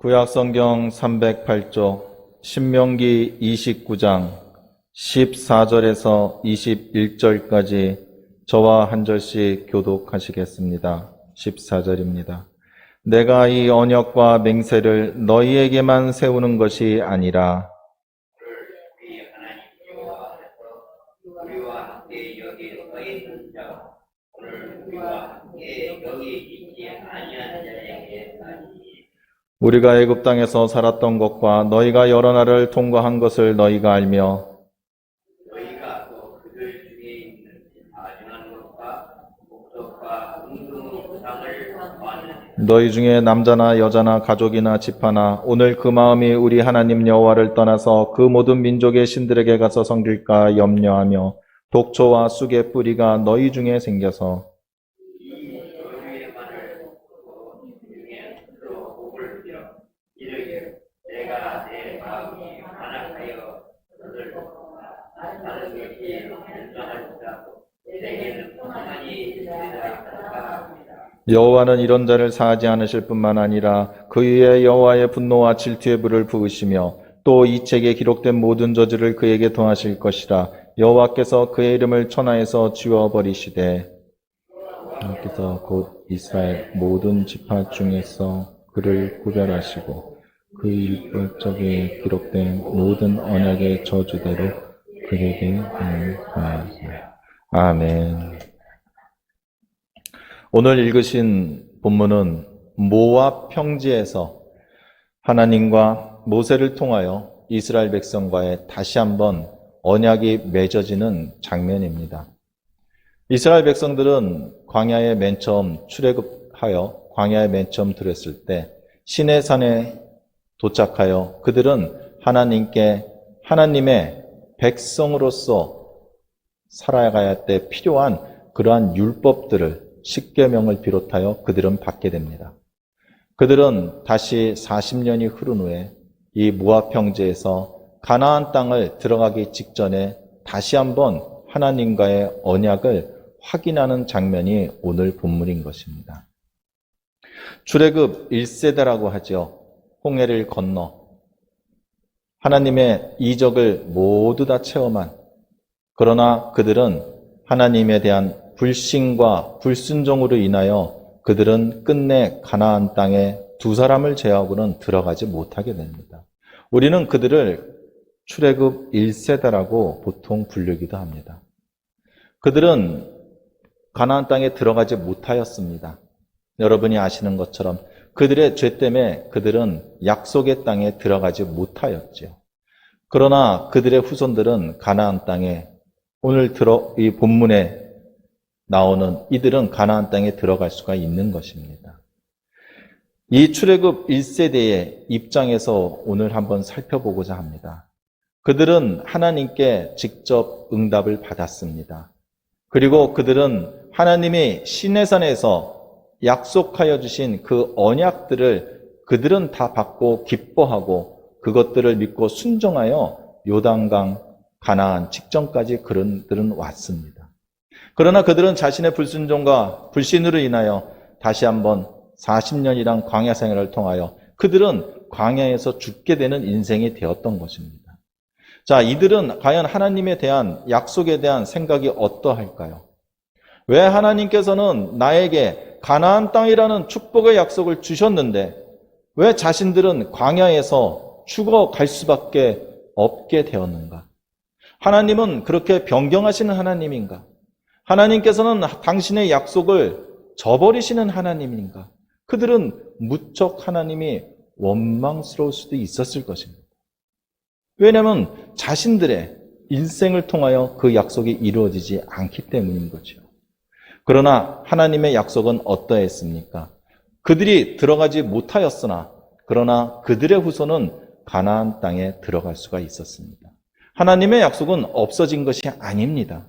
구약성경 308쪽 신명기 29장 14절에서 21절까지 저와 한 절씩 교독하시겠습니다. 14절입니다. 내가 이 언약과 맹세를 너희에게만 세우는 것이 아니라 우리가 애굽 땅에서 살았던 것과 너희가 여러 나라를 통과한 것을 너희가 알며 너희가 또 그들 중에 있는 아중한 것과 목적과 은금의 우상을 구하는 너희 중에 남자나 여자나 가족이나 집하나 오늘 그 마음이 우리 하나님 여호와를 떠나서 그 모든 민족의 신들에게 가서 섬길까 염려하며 독초와 쑥의 뿌리가 너희 중에 생겨서 여호와는 이런 자를 사하지 않으실 뿐만 아니라 그 위에 여호와의 분노와 질투의 불을 부으시며 또 이 책에 기록된 모든 저주를 그에게 더하실 것이라. 여호와께서 그의 이름을 천하에서 지워버리시되 여호와께서 곧 이스라엘 모든 지파 중에서 그를 구별하시고 그 율법책에 기록된 모든 언약의 저주대로 그에게 하시되. 아멘. 오늘 읽으신 본문은 모압 평지에서 하나님과 모세를 통하여 이스라엘 백성과의 다시 한번 언약이 맺어지는 장면입니다. 이스라엘 백성들은 광야에 맨 처음 출애굽하여 광야에 맨 처음 들었을 때 시내산에 도착하여 그들은 하나님의 백성으로서 살아가야 할 때 필요한 그러한 율법들을 십계명을 비롯하여 그들은 받게 됩니다. 그들은 다시 40년이 흐른 후에 이 모압 평지에서 가나안 땅을 들어가기 직전에 다시 한번 하나님과의 언약을 확인하는 장면이 오늘 본문인 것입니다. 출애굽 1세대라고 하죠. 홍해를 건너 하나님의 이적을 모두 다 체험한, 그러나 그들은 하나님에 대한 불신과 불순종으로 인하여 그들은 끝내 가나안 땅에 두 사람을 제외하고는 들어가지 못하게 됩니다. 우리는 그들을 출애굽 1세대라고 보통 부르기도 합니다. 그들은 가나안 땅에 들어가지 못하였습니다. 여러분이 아시는 것처럼 그들의 죄 때문에 그들은 약속의 땅에 들어가지 못하였죠. 그러나 그들의 후손들은 가나안 땅에 오늘 이 본문에 나오는 이들은 가나안 땅에 들어갈 수가 있는 것입니다. 이 출애굽 1세대의 입장에서 오늘 한번 살펴보고자 합니다. 그들은 하나님께 직접 응답을 받았습니다. 그리고 그들은 하나님이 시내산에서 약속하여 주신 그 언약들을 그들은 다 받고 기뻐하고 그것들을 믿고 순종하여 요단강 가나안 직전까지 그들은 왔습니다. 그러나 그들은 자신의 불순종과 불신으로 인하여 다시 한번 40년이란 광야 생활을 통하여 그들은 광야에서 죽게 되는 인생이 되었던 것입니다. 자, 이들은 과연 하나님에 대한 약속에 대한 생각이 어떠할까요? 왜 하나님께서는 나에게 가나안 땅이라는 축복의 약속을 주셨는데 왜 자신들은 광야에서 죽어갈 수밖에 없게 되었는가? 하나님은 그렇게 변경하시는 하나님인가? 하나님께서는 당신의 약속을 저버리시는 하나님인가? 그들은 무척 하나님이 원망스러울 수도 있었을 것입니다. 왜냐하면 자신들의 인생을 통하여 그 약속이 이루어지지 않기 때문인 거죠. 그러나 하나님의 약속은 어떠했습니까? 그들이 들어가지 못하였으나 그러나 그들의 후손은 가나안 땅에 들어갈 수가 있었습니다. 하나님의 약속은 없어진 것이 아닙니다.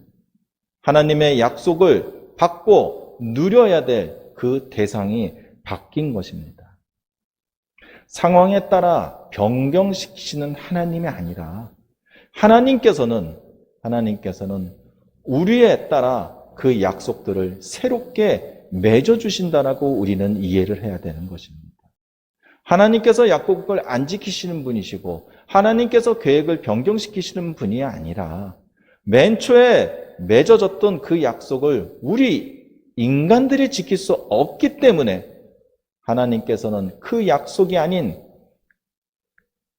하나님의 약속을 받고 누려야 될 그 대상이 바뀐 것입니다. 상황에 따라 변경시키시는 하나님이 아니라 하나님께서는 우리에 따라 그 약속들을 새롭게 맺어주신다라고 우리는 이해를 해야 되는 것입니다. 하나님께서 약속을 안 지키시는 분이시고 하나님께서 계획을 변경시키시는 분이 아니라 맨 초에 맺어졌던 그 약속을 우리 인간들이 지킬 수 없기 때문에 하나님께서는 그 약속이 아닌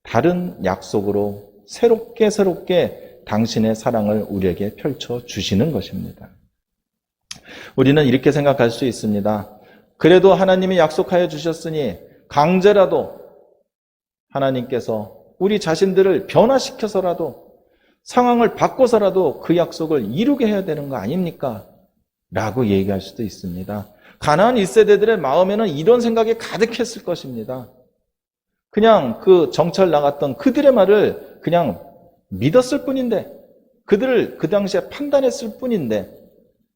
다른 약속으로 새롭게 당신의 사랑을 우리에게 펼쳐 주시는 것입니다. 우리는 이렇게 생각할 수 있습니다. 그래도 하나님이 약속하여 주셨으니 강제라도 하나님께서 우리 자신들을 변화시켜서라도 상황을 바꿔서라도 그 약속을 이루게 해야 되는 거 아닙니까? 라고 얘기할 수도 있습니다. 가나안 1세대들의 마음에는 이런 생각이 가득했을 것입니다. 그냥 그 정찰 나갔던 그들의 말을 그냥 믿었을 뿐인데, 그들을 그 당시에 판단했을 뿐인데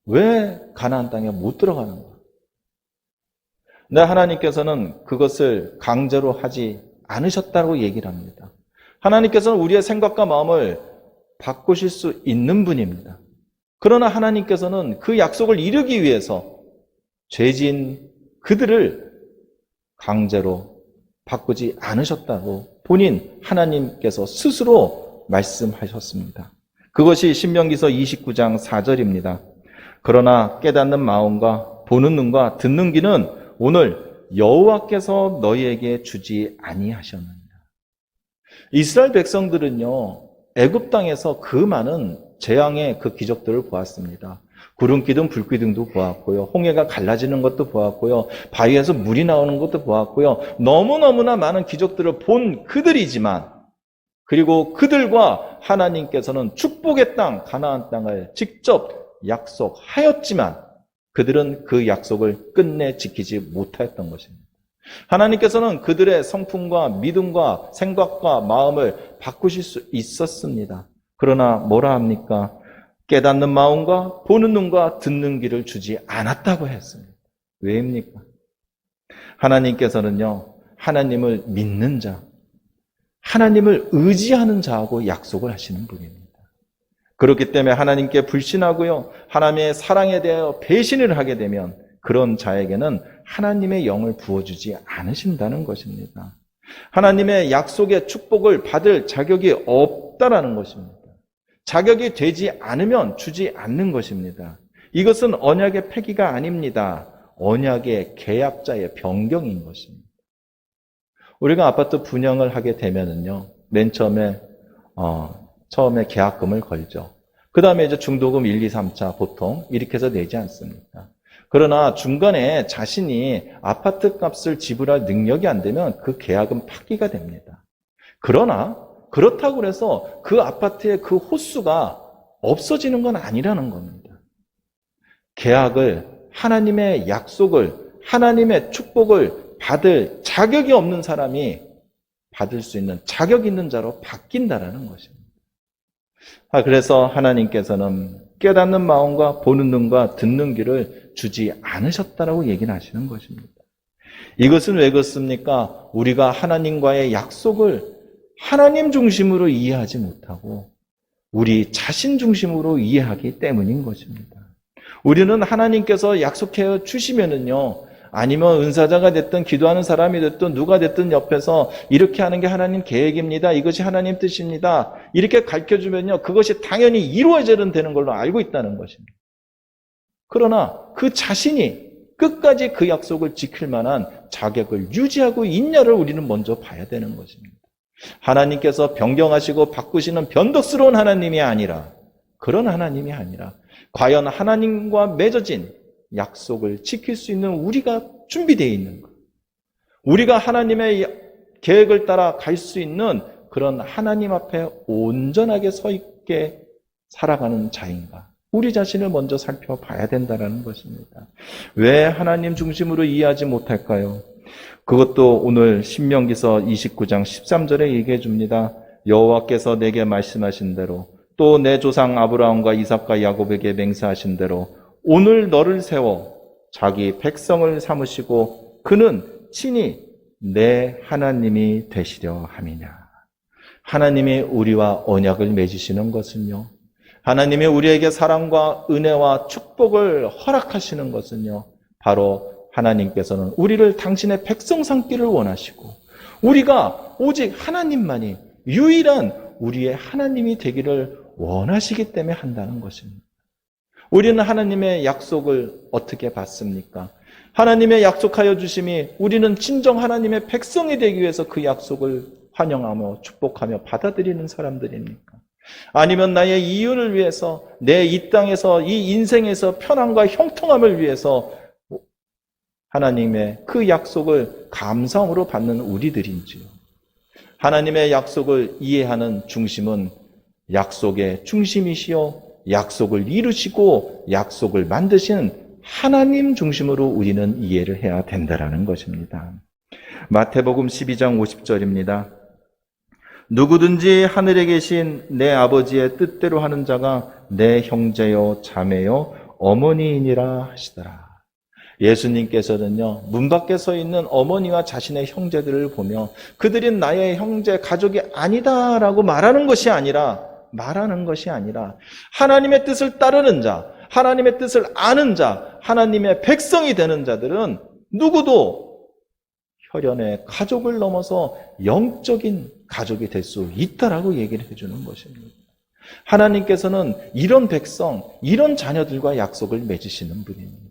왜 가나안 땅에 못 들어가는 거야? 근데 하나님께서는 그것을 강제로 하지 않으셨다고 얘기를 합니다. 하나님께서는 우리의 생각과 마음을 바꾸실 수 있는 분입니다. 그러나 하나님께서는 그 약속을 이루기 위해서 죄진 그들을 강제로 바꾸지 않으셨다고 본인 하나님께서 스스로 말씀하셨습니다. 그것이 신명기서 29장 4절입니다. 그러나 깨닫는 마음과 보는 눈과 듣는 귀는 오늘 여호와께서 너희에게 주지 아니하셨느니라. 이스라엘 백성들은요, 애굽 땅에서 그 많은 재앙의 그 기적들을 보았습니다. 구름기둥, 불기둥도 보았고요. 홍해가 갈라지는 것도 보았고요. 바위에서 물이 나오는 것도 보았고요. 너무너무나 많은 기적들을 본 그들이지만, 그리고 그들과 하나님께서는 축복의 땅, 가나안 땅을 직접 약속하였지만 그들은 그 약속을 끝내 지키지 못하였던 것입니다. 하나님께서는 그들의 성품과 믿음과 생각과 마음을 바꾸실 수 있었습니다. 그러나 뭐라 합니까? 깨닫는 마음과 보는 눈과 듣는 귀를 주지 않았다고 했습니다. 왜입니까? 하나님께서는요, 하나님을 믿는 자, 하나님을 의지하는 자하고 약속을 하시는 분입니다. 그렇기 때문에 하나님께 불신하고요, 하나님의 사랑에 대하여 배신을 하게 되면 그런 자에게는 하나님의 영을 부어주지 않으신다는 것입니다. 하나님의 약속의 축복을 받을 자격이 없다라는 것입니다. 자격이 되지 않으면 주지 않는 것입니다. 이것은 언약의 폐기가 아닙니다. 언약의 계약자의 변경인 것입니다. 우리가 아파트 분양을 하게 되면은요, 맨 처음에 계약금을 걸죠. 그 다음에 이제 중도금 1, 2, 3차 보통 이렇게 해서 내지 않습니까? 그러나 중간에 자신이 아파트 값을 지불할 능력이 안 되면 그 계약은 파기가 됩니다. 그러나 그렇다고 해서 그 아파트의 그 호수가 없어지는 건 아니라는 겁니다. 계약을, 하나님의 약속을, 하나님의 축복을 받을 자격이 없는 사람이 받을 수 있는 자격 있는 자로 바뀐다라는 것입니다. 그래서 하나님께서는 깨닫는 마음과 보는 눈과 듣는 귀를 주지 않으셨다라고 얘기를 하시는 것입니다. 이것은 왜 그렇습니까? 우리가 하나님과의 약속을 하나님 중심으로 이해하지 못하고 우리 자신 중심으로 이해하기 때문인 것입니다. 우리는 하나님께서 약속해 주시면은요, 아니면 은사자가 됐든 기도하는 사람이 됐든 누가 됐든 옆에서 이렇게 하는 게 하나님 계획입니다. 이것이 하나님 뜻입니다. 이렇게 가르쳐주면요, 그것이 당연히 이루어져야 되는 걸로 알고 있다는 것입니다. 그러나 그 자신이 끝까지 그 약속을 지킬 만한 자격을 유지하고 있냐를 우리는 먼저 봐야 되는 것입니다. 하나님께서 변경하시고 바꾸시는 변덕스러운 하나님이 아니라, 그런 하나님이 아니라 과연 하나님과 맺어진 약속을 지킬 수 있는 우리가 준비되어 있는 것, 우리가 하나님의 계획을 따라 갈 수 있는 그런 하나님 앞에 온전하게 서 있게 살아가는 자인가, 우리 자신을 먼저 살펴봐야 된다는 것입니다. 왜 하나님 중심으로 이해하지 못할까요? 그것도 오늘 신명기서 29장 13절에 얘기해 줍니다. 여호와께서 내게 말씀하신 대로 또 내 조상 아브라함과 이삭과 야곱에게 맹세하신 대로 오늘 너를 세워 자기 백성을 삼으시고 그는 친히 내 하나님이 되시려 함이냐. 하나님이 우리와 언약을 맺으시는 것은요, 하나님이 우리에게 사랑과 은혜와 축복을 허락하시는 것은요, 바로 하나님께서는 우리를 당신의 백성 삼기를 원하시고 우리가 오직 하나님만이 유일한 우리의 하나님이 되기를 원하시기 때문에 한다는 것입니다. 우리는 하나님의 약속을 어떻게 받습니까? 하나님의 약속하여 주심이 우리는 진정 하나님의 백성이 되기 위해서 그 약속을 환영하며 축복하며 받아들이는 사람들입니까? 아니면 나의 이윤을 위해서 내 이 땅에서 이 인생에서 편안과 형통함을 위해서 하나님의 그 약속을 감사함으로 받는 우리들인지요? 하나님의 약속을 이해하는 중심은 약속의 중심이시요 약속을 이루시고 약속을 만드신 하나님 중심으로 우리는 이해를 해야 된다는 것입니다. 마태복음 12장 50절입니다. 누구든지 하늘에 계신 내 아버지의 뜻대로 하는 자가 내 형제요 자매요 어머니이니라 하시더라. 예수님께서는요, 문 밖에 서 있는 어머니와 자신의 형제들을 보며 그들이 나의 형제, 가족이 아니다라고 말하는 것이 아니라 하나님의 뜻을 따르는 자, 하나님의 뜻을 아는 자, 하나님의 백성이 되는 자들은 누구도 혈연의 가족을 넘어서 영적인 가족이 될 수 있다라고 얘기를 해주는 것입니다. 하나님께서는 이런 백성, 이런 자녀들과 약속을 맺으시는 분입니다.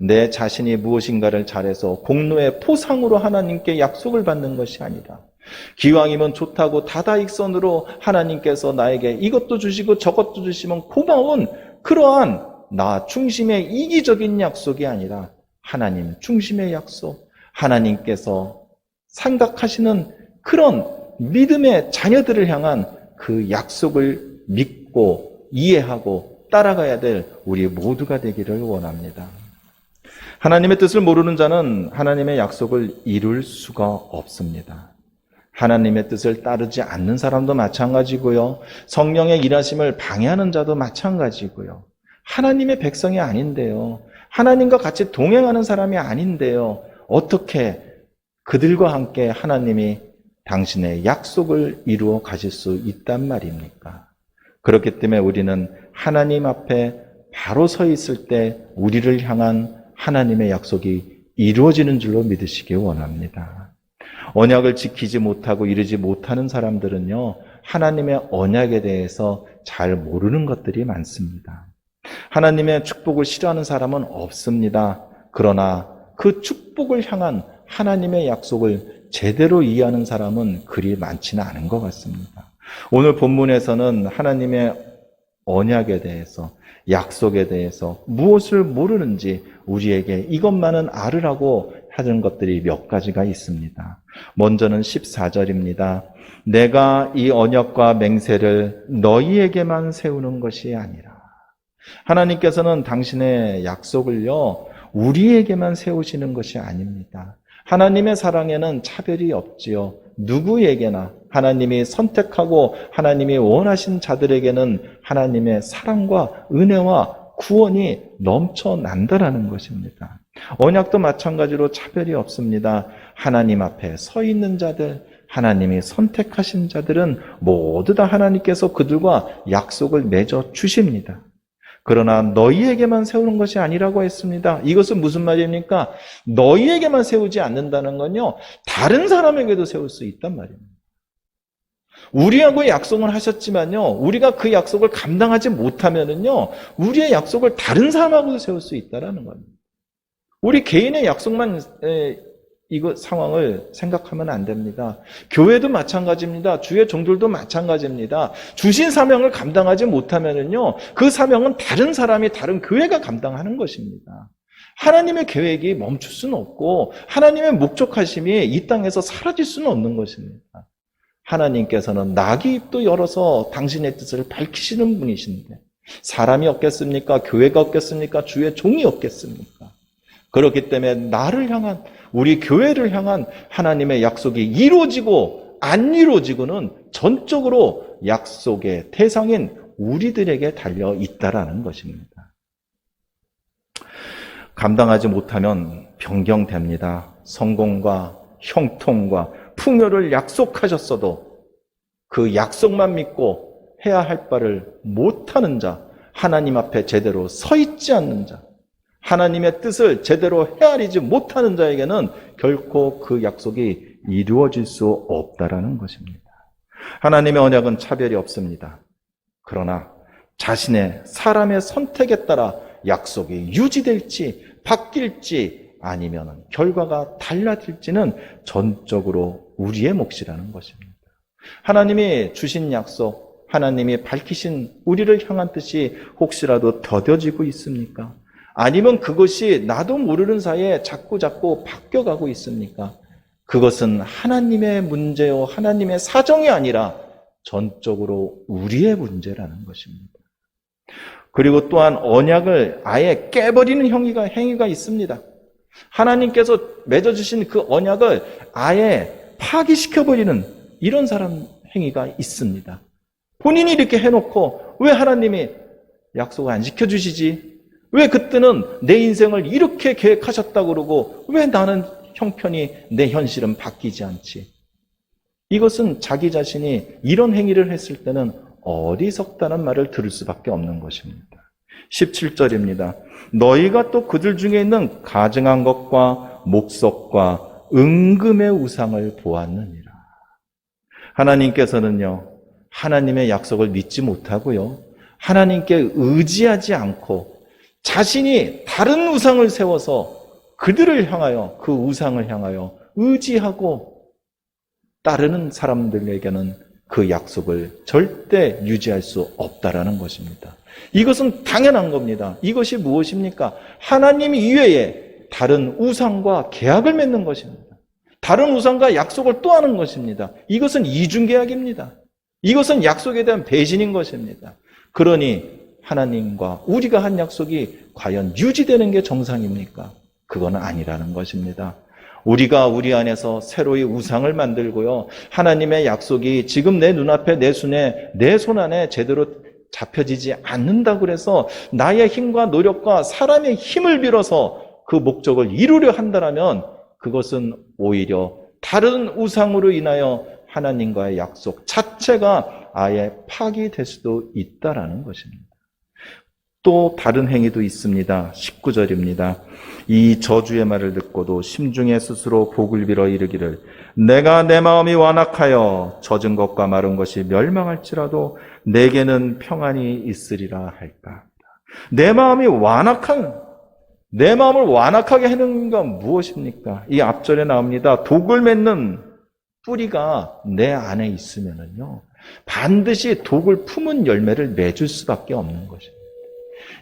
내 자신이 무엇인가를 잘해서 공로의 포상으로 하나님께 약속을 받는 것이 아니라 기왕이면 좋다고 다다익선으로 하나님께서 나에게 이것도 주시고 저것도 주시면 고마운 그러한 나 중심의 이기적인 약속이 아니라 하나님 중심의 약속, 하나님께서 생각하시는 그런 믿음의 자녀들을 향한 그 약속을 믿고 이해하고 따라가야 될 우리 모두가 되기를 원합니다. 하나님의 뜻을 모르는 자는 하나님의 약속을 이룰 수가 없습니다. 하나님의 뜻을 따르지 않는 사람도 마찬가지고요. 성령의 일하심을 방해하는 자도 마찬가지고요. 하나님의 백성이 아닌데요. 하나님과 같이 동행하는 사람이 아닌데요. 어떻게 그들과 함께 하나님이 당신의 약속을 이루어 가실 수 있단 말입니까? 그렇기 때문에 우리는 하나님 앞에 바로 서 있을 때 우리를 향한 하나님의 약속이 이루어지는 줄로 믿으시기 원합니다. 언약을 지키지 못하고 이루지 못하는 사람들은요, 하나님의 언약에 대해서 잘 모르는 것들이 많습니다. 하나님의 축복을 싫어하는 사람은 없습니다. 그러나 그 축복을 향한 하나님의 약속을 제대로 이해하는 사람은 그리 많지는 않은 것 같습니다. 오늘 본문에서는 하나님의 언약에 대해서, 약속에 대해서 무엇을 모르는지 우리에게 이것만은 알으라고 하는 것들이 몇 가지가 있습니다. 먼저는 14절입니다. 내가 이 언약과 맹세를 너희에게만 세우는 것이 아니라. 하나님께서는 당신의 약속을요, 우리에게만 세우시는 것이 아닙니다. 하나님의 사랑에는 차별이 없지요. 누구에게나 하나님이 선택하고 하나님이 원하신 자들에게는 하나님의 사랑과 은혜와 구원이 넘쳐난다라는 것입니다. 언약도 마찬가지로 차별이 없습니다. 하나님 앞에 서 있는 자들, 하나님이 선택하신 자들은 모두 다 하나님께서 그들과 약속을 맺어 주십니다. 그러나 너희에게만 세우는 것이 아니라고 했습니다. 이것은 무슨 말입니까? 너희에게만 세우지 않는다는 건요, 다른 사람에게도 세울 수 있단 말입니다. 우리하고 약속을 하셨지만요, 우리가 그 약속을 감당하지 못하면은요, 우리의 약속을 다른 사람하고도 세울 수 있다라는 겁니다. 우리 개인의 약속만 이거 상황을 생각하면 안 됩니다. 교회도 마찬가지입니다. 주의 종들도 마찬가지입니다. 주신 사명을 감당하지 못하면은요, 그 사명은 다른 사람이, 다른 교회가 감당하는 것입니다. 하나님의 계획이 멈출 수는 없고 하나님의 목적하심이 이 땅에서 사라질 수는 없는 것입니다. 하나님께서는 나귀 입도 열어서 당신의 뜻을 밝히시는 분이신데 사람이 없겠습니까? 교회가 없겠습니까? 주의 종이 없겠습니까? 그렇기 때문에 나를 향한, 우리 교회를 향한 하나님의 약속이 이루어지고 안 이루어지고는 전적으로 약속의 대상인 우리들에게 달려 있다라는 것입니다. 감당하지 못하면 변경됩니다. 성공과 형통과 풍요를 약속하셨어도 그 약속만 믿고 해야 할 바를 못하는 자, 하나님 앞에 제대로 서 있지 않는 자, 하나님의 뜻을 제대로 헤아리지 못하는 자에게는 결코 그 약속이 이루어질 수 없다라는 것입니다. 하나님의 언약은 차별이 없습니다. 그러나 자신의 사람의 선택에 따라 약속이 유지될지 바뀔지 아니면 결과가 달라질지는 전적으로 우리의 몫이라는 것입니다. 하나님이 주신 약속, 하나님이 밝히신 우리를 향한 뜻이 혹시라도 더뎌지고 있습니까? 아니면 그것이 나도 모르는 사이에 자꾸 바뀌어가고 있습니까? 그것은 하나님의 문제요, 하나님의 사정이 아니라 전적으로 우리의 문제라는 것입니다. 그리고 또한 언약을 아예 깨버리는 행위가 있습니다. 하나님께서 맺어주신 그 언약을 아예 파기시켜버리는 이런 사람 행위가 있습니다. 본인이 이렇게 해놓고 왜 하나님이 약속을 안 지켜주시지? 왜 그때는 내 인생을 이렇게 계획하셨다고 그러고 왜 나는 형편이 내 현실은 바뀌지 않지? 이것은 자기 자신이 이런 행위를 했을 때는 어리석다는 말을 들을 수밖에 없는 것입니다. 17절입니다. 너희가 또 그들 중에 있는 가증한 것과 목석과 은금의 우상을 보았느니라. 하나님께서는요, 하나님의 약속을 믿지 못하고요, 하나님께 의지하지 않고 자신이 다른 우상을 세워서 그들을 향하여, 그 우상을 향하여 의지하고 따르는 사람들에게는 그 약속을 절대 유지할 수 없다라는 것입니다. 이것은 당연한 겁니다. 이것이 무엇입니까? 하나님 이외에 다른 우상과 계약을 맺는 것입니다. 다른 우상과 약속을 또 하는 것입니다. 이것은 이중계약입니다. 이것은 약속에 대한 배신인 것입니다. 그러니 하나님과 우리가 한 약속이 과연 유지되는 게 정상입니까? 그건 아니라는 것입니다. 우리가 우리 안에서 새로이 우상을 만들고요, 하나님의 약속이 지금 내 눈앞에, 내 손 안에 제대로 잡혀지지 않는다고 해서 나의 힘과 노력과 사람의 힘을 빌어서 그 목적을 이루려 한다면 그것은 오히려 다른 우상으로 인하여 하나님과의 약속 자체가 아예 파기될 수도 있다라는 것입니다. 또 다른 행위도 있습니다. 19절입니다. 이 저주의 말을 듣고도 심중에 스스로 복을 빌어 이르기를 내가 내 마음이 완악하여 젖은 것과 마른 것이 멸망할지라도 내게는 평안이 있으리라 할까. 내 마음을 완악하게 하는 건 무엇입니까? 이 앞절에 나옵니다. 독을 맺는 뿌리가 내 안에 있으면은요, 반드시 독을 품은 열매를 맺을 수밖에 없는 것입니다.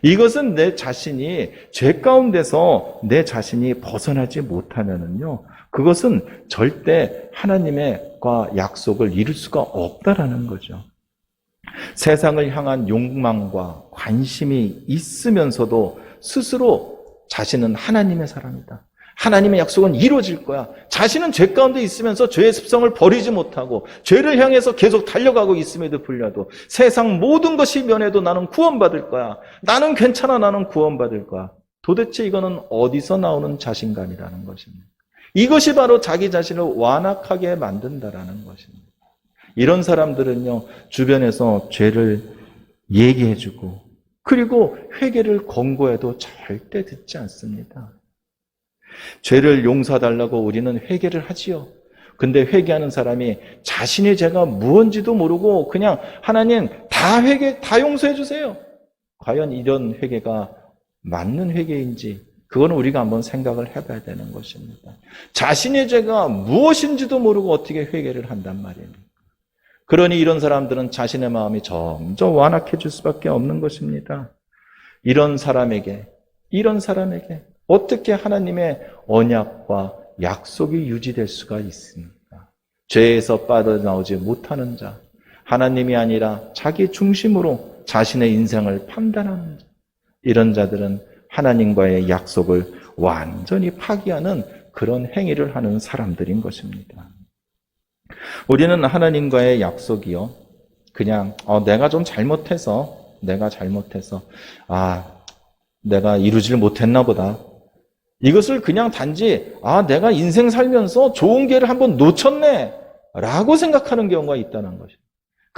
이것은 내 자신이 죄 가운데서 내 자신이 벗어나지 못하면은요, 그것은 절대 하나님과 약속을 이룰 수가 없다라는 거죠. 세상을 향한 욕망과 관심이 있으면서도 스스로 자신은 하나님의 사람이다, 하나님의 약속은 이루어질 거야, 자신은 죄 가운데 있으면서 죄의 습성을 버리지 못하고 죄를 향해서 계속 달려가고 있음에도 불구하고 세상 모든 것이 면해도 나는 구원받을 거야, 나는 괜찮아, 나는 구원받을 거야. 도대체 이거는 어디서 나오는 자신감이라는 것입니다. 이것이 바로 자기 자신을 완악하게 만든다라는 것입니다. 이런 사람들은요, 주변에서 죄를 얘기해주고 그리고 회개를 권고해도 절대 듣지 않습니다. 죄를 용서달라고 우리는 회개를 하지요. 근데 회개하는 사람이 자신의 죄가 무언지도 모르고 그냥 하나님 다 용서해 주세요. 과연 이런 회개가 맞는 회개인지 그거는 우리가 한번 생각을 해봐야 되는 것입니다. 자신의 죄가 무엇인지도 모르고 어떻게 회개를 한단 말입니까? 그러니 이런 사람들은 자신의 마음이 점점 완악해질 수밖에 없는 것입니다. 이런 사람에게 어떻게 하나님의 언약과 약속이 유지될 수가 있습니까? 죄에서 빠져나오지 못하는 자, 하나님이 아니라 자기 중심으로 자신의 인생을 판단하는 자, 이런 자들은 하나님과의 약속을 완전히 파기하는 그런 행위를 하는 사람들인 것입니다. 우리는 하나님과의 약속이요, 그냥 내가 잘못해서 내가 이루질 못했나 보다, 이것을 그냥 단지 내가 인생 살면서 좋은 기회를 한번 놓쳤네 라고 생각하는 경우가 있다는 것입니다.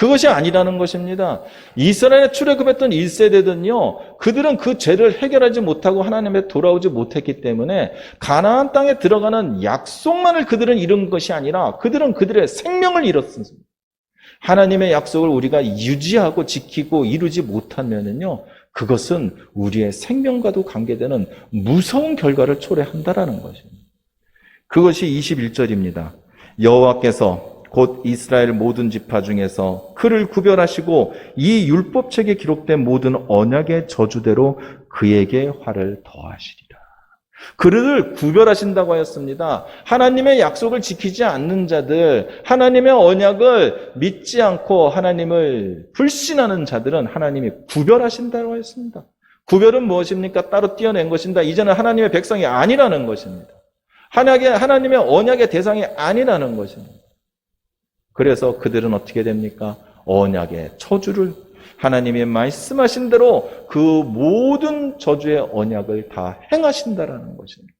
그것이 아니라는 것입니다. 이스라엘에 출애굽했던 1세대들은요, 그들은 그 죄를 해결하지 못하고 하나님에 돌아오지 못했기 때문에 가나안 땅에 들어가는 약속만을 그들은 잃은 것이 아니라 그들은 그들의 생명을 잃었습니다. 하나님의 약속을 우리가 유지하고 지키고 이루지 못하면은요, 그것은 우리의 생명과도 관계되는 무서운 결과를 초래한다라는 것입니다. 그것이 21절입니다. 여호와께서 곧 이스라엘 모든 지파 중에서 그를 구별하시고 이 율법책에 기록된 모든 언약의 저주대로 그에게 화를 더하시리라. 그를 구별하신다고 하였습니다. 하나님의 약속을 지키지 않는 자들, 하나님의 언약을 믿지 않고 하나님을 불신하는 자들은 하나님이 구별하신다고 하였습니다. 구별은 무엇입니까? 따로 띄어낸 것입니다. 이제는 하나님의 백성이 아니라는 것입니다. 하나님의 언약의 대상이 아니라는 것입니다. 그래서 그들은 어떻게 됩니까? 언약의 저주를 하나님이 말씀하신 대로 그 모든 저주의 언약을 다 행하신다라는 것입니다.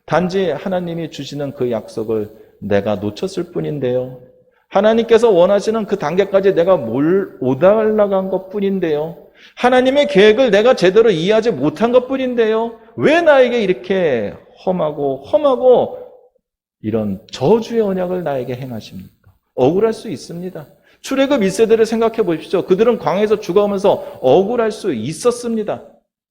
단지 하나님이 주시는 그 약속을 내가 놓쳤을 뿐인데요. 하나님께서 원하시는 그 단계까지 내가 못 올라간 것뿐인데요. 하나님의 계획을 내가 제대로 이해하지 못한 것뿐인데요. 왜 나에게 이렇게 험하고 이런 저주의 언약을 나에게 행하십니까? 억울할 수 있습니다. 출애굽 1세대를 생각해 보십시오. 그들은 광야에서 죽어가면서 억울할 수 있었습니다.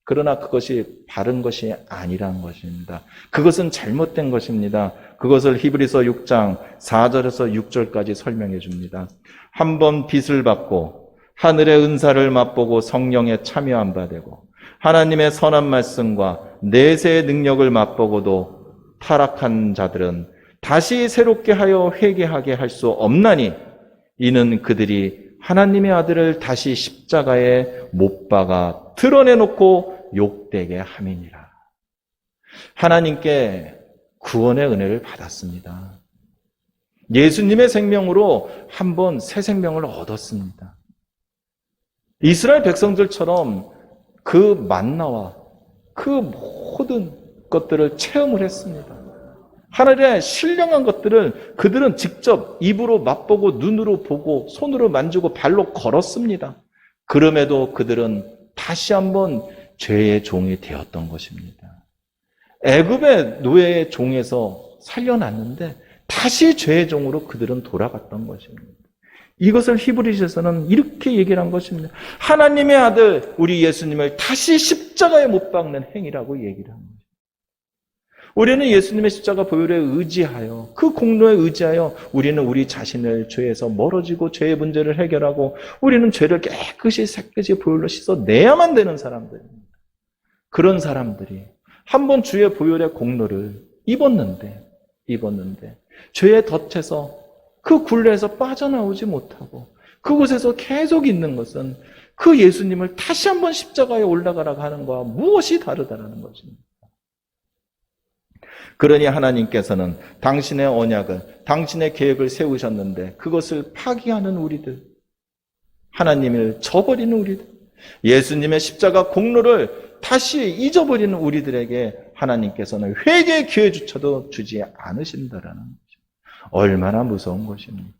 그러나 그것이 바른 것이 아니란 것입니다. 그것은 잘못된 것입니다. 그것을 히브리서 6장 4절에서 6절까지 설명해 줍니다. 한 번 빚을 받고 하늘의 은사를 맛보고 성령에 참여한 바 되고 하나님의 선한 말씀과 내세의 능력을 맛보고도 타락한 자들은 다시 새롭게 하여 회개하게 할 수 없나니 이는 그들이 하나님의 아들을 다시 십자가에 못 박아 드러내놓고 욕되게 함이니라. 하나님께 구원의 은혜를 받았습니다. 예수님의 생명으로 한번 새 생명을 얻었습니다. 이스라엘 백성들처럼 그 만나와 그 모든 것들을 체험을 했습니다. 하늘의 신령한 것들을 그들은 직접 입으로 맛보고 눈으로 보고 손으로 만지고 발로 걸었습니다. 그럼에도 그들은 다시 한번 죄의 종이 되었던 것입니다. 애굽의 노예의 종에서 살려놨는데 다시 죄의 종으로 그들은 돌아갔던 것입니다. 이것을 히브리서에서는 이렇게 얘기를 한 것입니다. 하나님의 아들 우리 예수님을 다시 십자가에 못 박는 행위라고 얘기를 합니다. 우리는 예수님의 십자가 보혈에 의지하여 그 공로에 의지하여 우리는 우리 자신을 죄에서 멀어지고 죄의 문제를 해결하고 우리는 죄를 깨끗이 보혈로 씻어내야만 되는 사람들입니다. 그런 사람들이 한번 주의 보혈의 공로를 입었는데 죄의 덫에서 그 굴레에서 빠져나오지 못하고 그곳에서 계속 있는 것은 그 예수님을 다시 한번 십자가에 올라가라고 하는 것과 무엇이 다르다는 것입니다. 그러니 하나님께서는 당신의 언약을, 당신의 계획을 세우셨는데 그것을 파기하는 우리들, 하나님을 저버리는 우리들, 예수님의 십자가 공로를 다시 잊어버리는 우리들에게 하나님께서는 회개의 기회조차도 주지 않으신다라는 거죠. 얼마나 무서운 것입니까?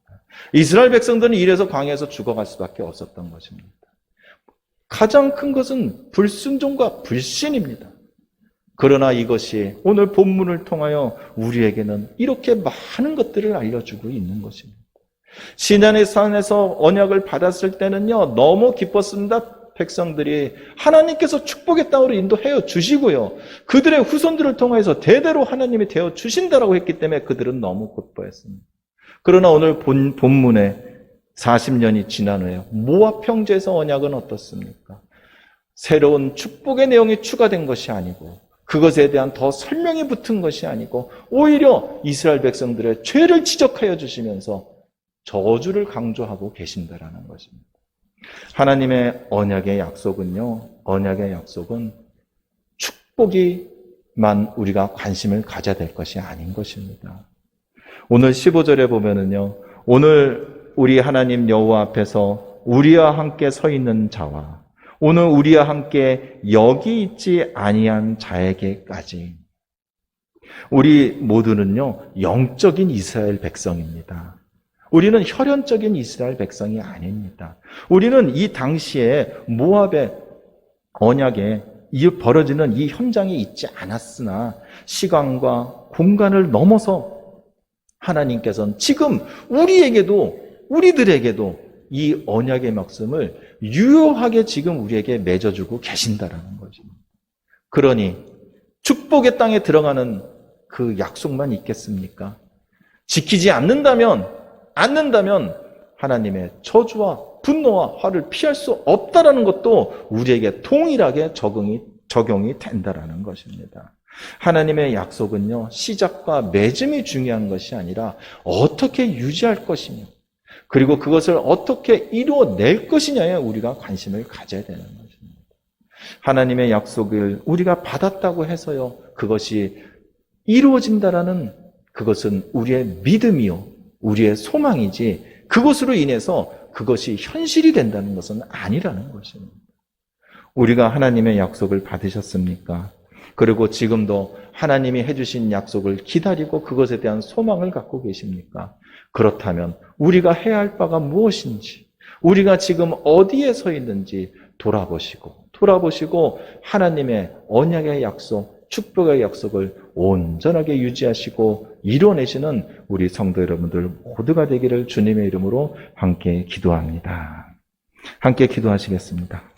이스라엘 백성들은 이래서 광야에서 죽어갈 수밖에 없었던 것입니다. 가장 큰 것은 불순종과 불신입니다. 그러나 이것이 오늘 본문을 통하여 우리에게는 이렇게 많은 것들을 알려주고 있는 것입니다. 시내의 산에서 언약을 받았을 때는요, 너무 기뻤습니다. 백성들이 하나님께서 축복의 땅으로 인도해 주시고요. 그들의 후손들을 통해서 대대로 하나님이 되어 주신다라고 했기 때문에 그들은 너무 기뻐했습니다. 그러나 오늘 본문에 40년이 지난 후에 모압 평지에서 언약은 어떻습니까? 새로운 축복의 내용이 추가된 것이 아니고 그것에 대한 더 설명이 붙은 것이 아니고 오히려 이스라엘 백성들의 죄를 지적하여 주시면서 저주를 강조하고 계신다라는 것입니다. 하나님의 언약의 약속은 축복이만 우리가 관심을 가져야 될 것이 아닌 것입니다. 오늘 15절에 보면은요, 오늘 우리 하나님 여호와 앞에서 우리와 함께 서 있는 자와 오늘 우리와 함께 여기 있지 아니한 자에게까지 우리 모두는요 영적인 이스라엘 백성입니다. 우리는 혈연적인 이스라엘 백성이 아닙니다. 우리는 이 당시에 모압의 언약에 벌어지는 이 현장에 있지 않았으나 시간과 공간을 넘어서 하나님께서는 지금 우리들에게도 이 언약의 말씀을 유효하게 지금 우리에게 맺어주고 계신다라는 거죠. 그러니 축복의 땅에 들어가는 그 약속만 있겠습니까? 지키지 않는다면 하나님의 저주와 분노와 화를 피할 수 없다라는 것도 우리에게 동일하게 적용이 된다라는 것입니다. 하나님의 약속은요, 시작과 맺음이 중요한 것이 아니라 어떻게 유지할 것이며 그리고 그것을 어떻게 이루어낼 것이냐에 우리가 관심을 가져야 되는 것입니다. 하나님의 약속을 우리가 받았다고 해서요, 그것이 이루어진다라는 그것은 우리의 믿음이요, 우리의 소망이지 그것으로 인해서 그것이 현실이 된다는 것은 아니라는 것입니다. 우리가 하나님의 약속을 받으셨습니까? 그리고 지금도 하나님이 해주신 약속을 기다리고 그것에 대한 소망을 갖고 계십니까? 그렇다면 우리가 해야 할 바가 무엇인지, 우리가 지금 어디에 서 있는지 돌아보시고 하나님의 언약의 약속, 축복의 약속을 온전하게 유지하시고 이뤄내시는 우리 성도 여러분들 모두가 되기를 주님의 이름으로 함께 기도합니다. 함께 기도하시겠습니다.